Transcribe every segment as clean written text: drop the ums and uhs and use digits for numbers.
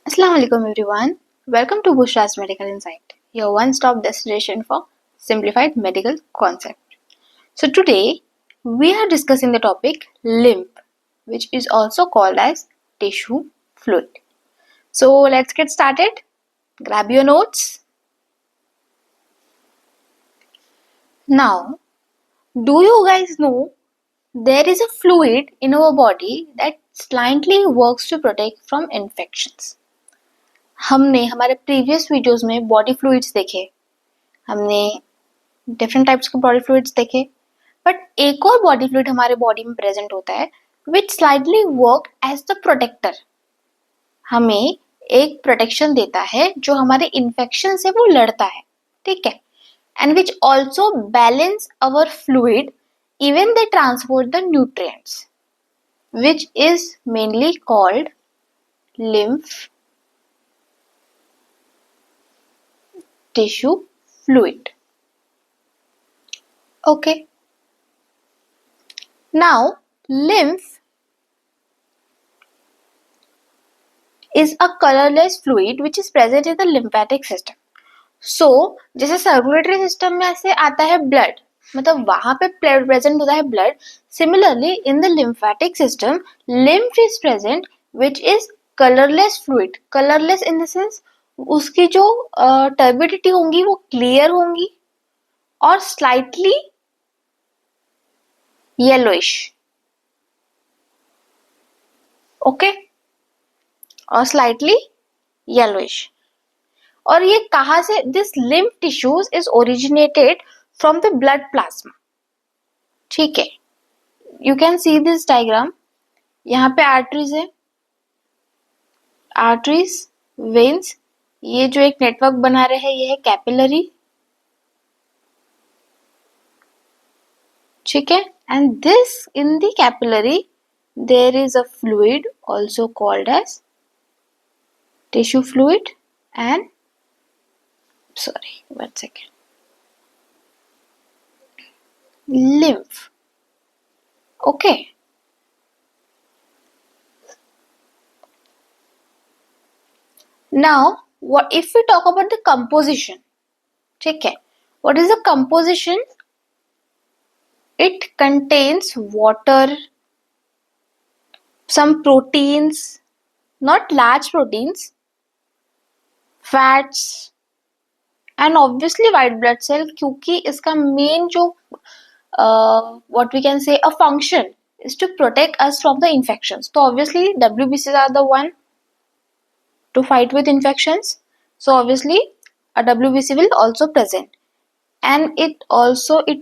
Assalamu alaikum everyone. Welcome to Bushra's Medical Insight, your one-stop destination for simplified medical concept. So today we are discussing the topic lymph, which is also called as tissue fluid. So let's get started. Grab your notes. Now, do you guys know there is a fluid in our body that slightly works to protect from infections? हमने हमारे previous videos में body fluids देखे, हमने different types के body fluids देखे, but एक और body fluid हमारे बॉडी में प्रेजेंट होता है which slightly work as the protector. हमें एक प्रोटेक्शन देता है जो हमारे इन्फेक्शन से वो लड़ता है, ठीक है, and which also balance our fluid even they transport the nutrients, which is mainly called lymph tissue fluid. Okay. Now, lymph is a colorless fluid which is present in the lymphatic system. So, जैसे circulatory system में ऐसे आता है blood, मतलब वहां पे present होता है blood. Similarly in the lymphatic system lymph is present which is colorless fluid. Colorless in the sense उसकी जो टर्बिडिटी होंगी वो क्लियर होंगी और स्लाइटली येलोइश. ओके, और स्लाइटली येलोइश. और ये कहाँ से, this lymph tissues is originated from the blood plasma. ठीक है, you can see this diagram. यहाँ पे आर्टरीज है, आर्टरीज, वेन्स, ये जो एक नेटवर्क बना रहे हैं ये है कैपिलरी. ठीक है, and this in the capillary there is a fluid also called as tissue fluid and one second, lymph. Okay. Now, what if we talk about the composition? ठीक है, what is the composition? It contains water, some proteins, not large proteins, fats, and obviously white blood cell, क्योंकि इसका main जो what we can say a function is to protect us from the infections. So obviously WBCs are the one to fight with infections. So obviously a WBC will also present, and it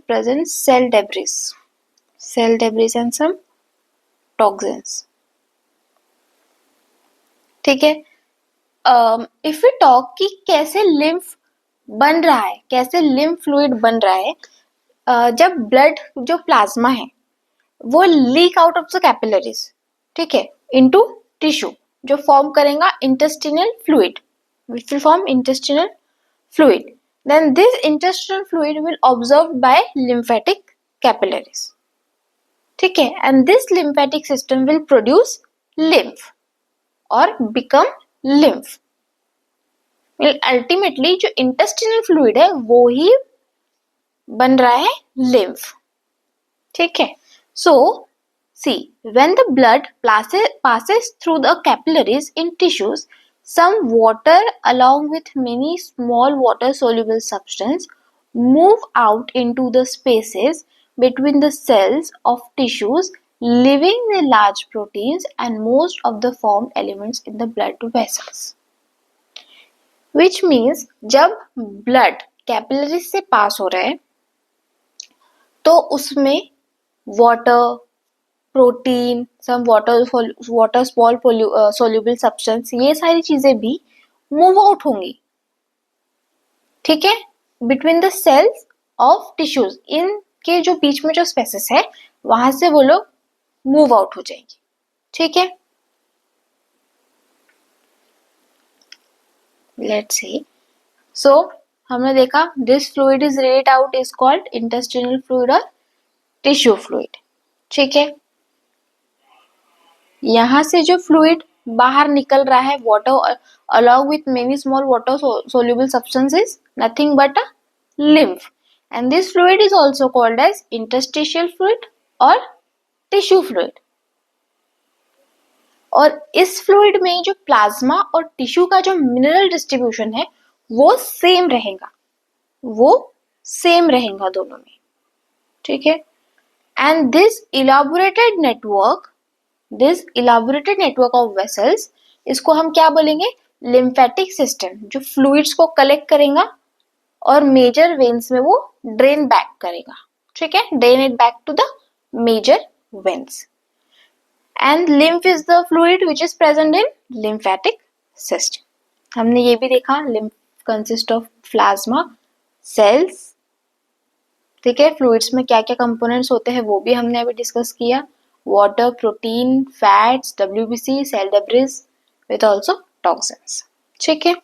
presents cell debris and some toxins. ठीक है. If we talk कि कैसे lymph बन रहा है, कैसे lymph fluid बन रहा है, जब blood जो प्लाज्मा है वो leak out of the capillaries, ठीक है, इनटू टिश्यू, जो फॉर्म करेगा intestinal fluid, which will form intestinal fluid. Then this intestinal fluid will absorbed by lymphatic capillaries. ठीक है, and this lymphatic system will produce lymph or become lymph. Ultimately जो intestinal fluid है वो ही बन रहा है lymph. ठीक है. So see, when the blood passes through the capillaries in tissues, some water along with many small water soluble substance move out into the spaces between the cells of tissues, leaving the large proteins and most of the formed elements in the blood vessels. Which means जब blood capillaries से pass हो रहा है तो उसमें water, protein, some water small soluble substance, ये सारी चीजें भी मूव आउट होंगी. ठीक है, between the cells of tissues, इनके जो बीच में जो स्पेसेस है वहां से वो लोग मूव आउट हो जाएंगी. ठीक है, लेट्स सी. सो हमने देखा this fluid is red out is called intestinal fluid और टिश्यू फ्लूइड. ठीक है, यहां से जो फ्लूइड बाहर निकल रहा है water along with many small water soluble substances, nothing but a lymph. And this fluid is also called as interstitial fluid or tissue fluid. और इस फ्लूइड में जो प्लाज्मा और टिश्यू का जो मिनरल डिस्ट्रीब्यूशन है वो सेम रहेगा, दोनों में, ठीक है. And this elaborated network of vessels, इसको हम क्या बोलेंगे, लिम्फेटिक सिस्टम, जो फ्लूइड्स को कलेक्ट करेगा और मेजर वेन्स में वो ड्रेन बैक करेगा, ठीक है, drain it back to the major veins. And lymph is the fluid which is present in lymphatic system. हमने ये भी देखा, lymph consist of plasma, cells, ठीक है. फ्लूइड्स में क्या क्या कंपोनेंट्स होते हैं वो भी हमने अभी डिस्कस किया. Water, protein, fats, WBC, cell debris with also toxins, ठीक है.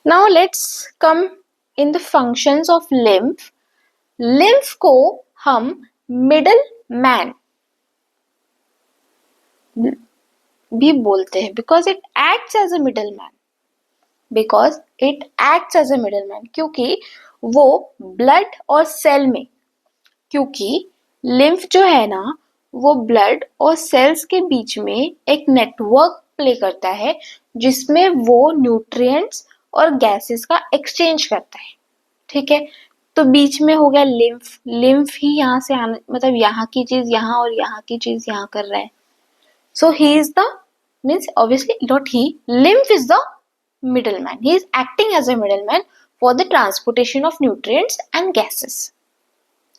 Now let's come in the functions of lymph. lymph को हम मिडल मैन भी बोलते हैं because it acts as a middle man, क्योंकि वो ब्लड और सेल में, क्योंकि लिम्फ जो है ना वो ब्लड और सेल्स के बीच में एक नेटवर्क प्ले करता है जिसमें वो न्यूट्रिएंट्स और गैसेस का एक्सचेंज करता है, ठीक है. तो बीच में हो गया लिम्फ ही यहाँ से आना, मतलब यहाँ की चीज यहाँ और यहाँ की चीज यहाँ कर रहा है. So he is the, means obviously not he, lymph is the middleman. He is acting as a middleman for the transportation of nutrients and gases.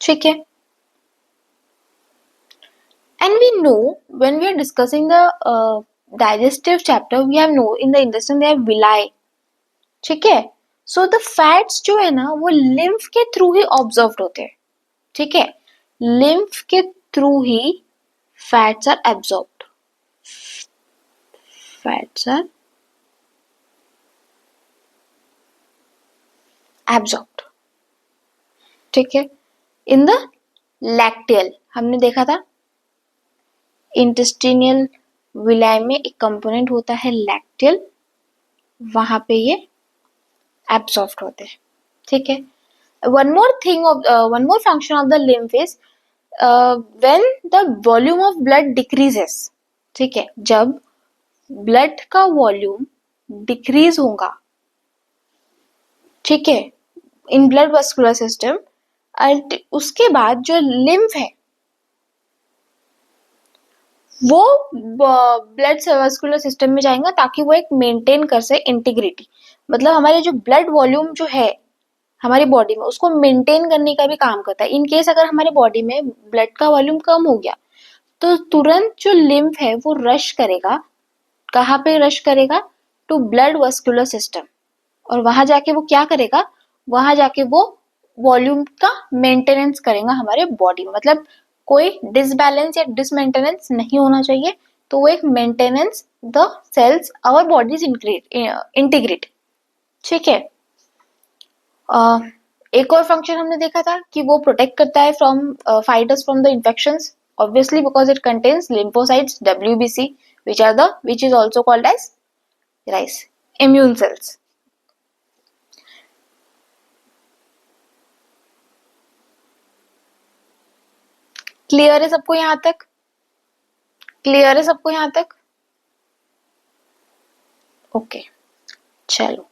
ठीक है. And we know when we are discussing the digestive chapter, we have know in the intestine they have villi. ठीक है. So the fats जो है ना वो lymph के through ही absorbed होते हैं, ठीक है. lymph के through he fats are absorbed. Fats are absorbed, ठीक है. इन द लैक्टियल हमने देखा था, इंटेस्टिनियल विलाई में एक कंपोनेंट होता है लैक्टियल, वहां पे ये एब्सॉर्ब्ड होते हैं, ठीक है. One more function of the lymph is when the volume of blood decreases, ठीक है. जब ब्लड का वॉल्यूम डिक्रीज होगा, ठीक है, इन ब्लड वस्कुलर सिस्टम, उसके बाद जो लिम्फ है वो ब्लड वस्कुलर सिस्टम में जाएगा ताकि वो एक मेंटेन कर सके इंटीग्रिटी. मतलब हमारे जो ब्लड वॉल्यूम जो है हमारी बॉडी में उसको मेंटेन करने का भी काम करता है. इन केस अगर हमारे बॉडी में ब्लड का वॉल्यूम कम हो गया तो तुरंत जो लिम्फ है वो रश करेगा, कहाँ पे रश करेगा, टू ब्लड वस्कुलर सिस्टम, और वहां जाके वो क्या करेगा, वहां जाके वो वॉल्यूम का मेंटेनेंस करेगा हमारे बॉडी में. मतलब कोई डिसबैलेंस या डिसमेंटेनेंस नहीं होना चाहिए, तो वो एक maintenance the cells our body is integrate, ठीक है. एक और फंक्शन हमने देखा था कि वो प्रोटेक्ट करता है from fighters from the infections, obviously because it contains lymphocytes, WBC, which is also called as immune cells. Clear है सबको यहाँ तक? ओके, चलो.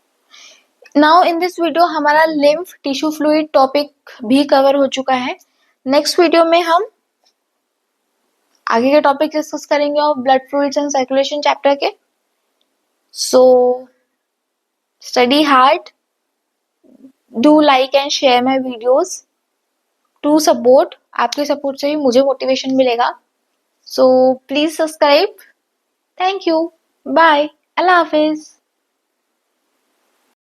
नाउ इन दिस वीडियो हमारा लिम्फ टिश्यू फ्लूइड टॉपिक भी कवर हो चुका है. नेक्स्ट वीडियो में हम आगे के टॉपिक डिस्कस करेंगे और blood fluids and circulation chapter के. So study hard, do like and share my videos to support. आपके सपोर्ट से ही मुझे मोटिवेशन मिलेगा. So please subscribe. Thank you. Bye. अल्लाह हाफिज.